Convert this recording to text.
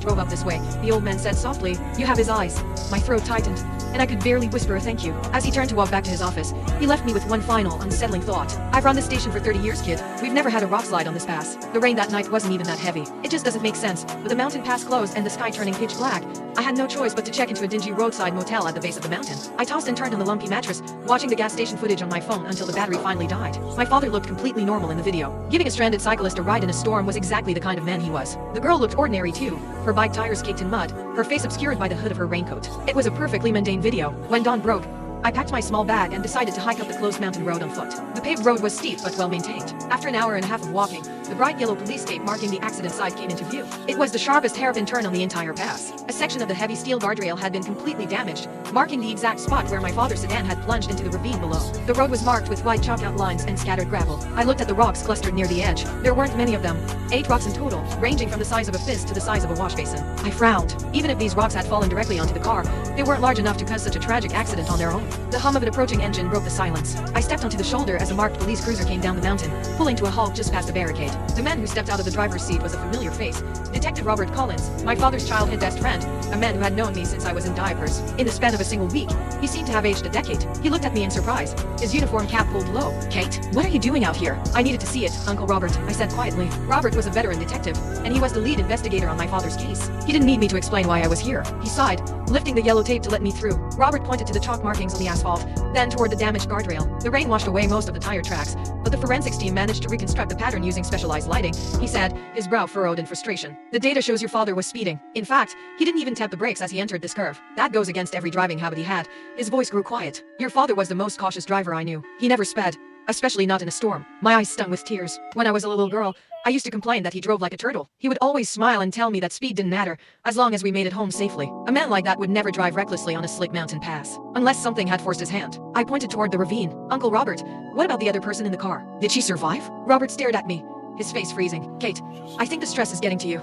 drove up this way, the old man said softly, "You have his eyes." My throat tightened, and I could barely whisper a thank you. As he turned to walk back to his office, he left me with one final, unsettling thought. "I've run this station for 30 years, kid. We've never had a rock slide on this pass. The rain that night wasn't even that heavy. It just doesn't make sense. With the mountain pass closed and the sky turning pitch black, I had no choice but to check into a dingy roadside motel at the base of the mountain. I tossed and turned on the lumpy mattress, watching the gas station footage on my phone until the battery finally died. My father looked completely normal in the video. Giving a stranded cyclist a ride in a storm was exactly the kind of man he was. The girl looked ordinary too, her bike tires caked in mud, her face obscured by the hood of her raincoat. It was a perfectly mundane video. When dawn broke, I packed my small bag and decided to hike up the closed mountain road on foot. The paved road was steep but well maintained. After an hour and a half of walking, the bright yellow police tape marking the accident site came into view. It was the sharpest hairpin turn on the entire pass. A section of the heavy steel guardrail had been completely damaged, marking the exact spot where my father's sedan had plunged into the ravine below. The road was marked with wide chalk outlines and scattered gravel. I looked at the rocks clustered near the edge. There weren't many of them, 8 rocks in total, ranging from the size of a fist to the size of a wash basin. I frowned. Even if these rocks had fallen directly onto the car, they weren't large enough to cause such a tragic accident on their own. The hum of an approaching engine broke the silence. I stepped onto the shoulder as a marked police cruiser came down the mountain, pulling to a halt just past a barricade. The man who stepped out of the driver's seat was a familiar face. Detective Robert Collins, my father's childhood best friend, a man who had known me since I was in diapers. In the span of a single week, he seemed to have aged a decade. He looked at me in surprise, his uniform cap pulled low. "Kate, what are you doing out here?" "I needed to see it, Uncle Robert," I said quietly. Robert was a veteran detective, and he was the lead investigator on my father's case. He didn't need me to explain why I was here. He sighed, lifting the yellow tape to let me through. Robert pointed to the chalk markings on the asphalt, then toward the damaged guardrail. The rain washed away most of the tire tracks, but the forensics team managed to reconstruct the pattern using specialized lighting, he said, his brow furrowed in frustration. "The data shows your father was speeding. In fact, he didn't even tap the brakes as he entered this curve. That goes against every driving habit he had." His voice grew quiet. "Your father was the most cautious driver I knew. He never sped, especially not in a storm." My eyes stung with tears. When I was a little girl, I used to complain that he drove like a turtle. He would always smile and tell me that speed didn't matter, as long as we made it home safely. A man like that would never drive recklessly on a slick mountain pass, unless something had forced his hand. I pointed toward the ravine. "Uncle Robert, what about the other person in the car? Did she survive?" Robert stared at me, his face freezing. "Kate, I think the stress is getting to you."